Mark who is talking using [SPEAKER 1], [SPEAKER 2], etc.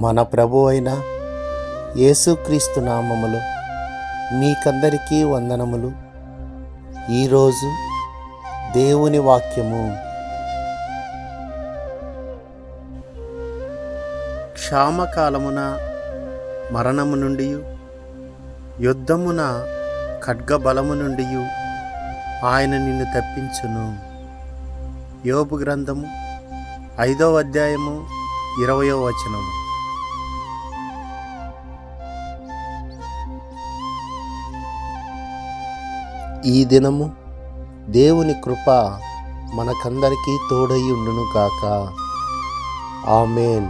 [SPEAKER 1] మన ప్రభు అయిన యేసుక్రీస్తు నామములో మీకందరికీ వందనములు. ఈరోజు దేవుని వాక్యము. క్షామకాలమున మరణము నుండి, యుద్ధమున ఖడ్గబలము నుండి ఆయన నిన్ను తప్పించును. యోబు గ్రంథము 5వ అధ్యాయము 20వ వచనము. ఈ దినము దేవుని కృప మనకందరికీ తోడై ఉండును గాక. ఆమేన్.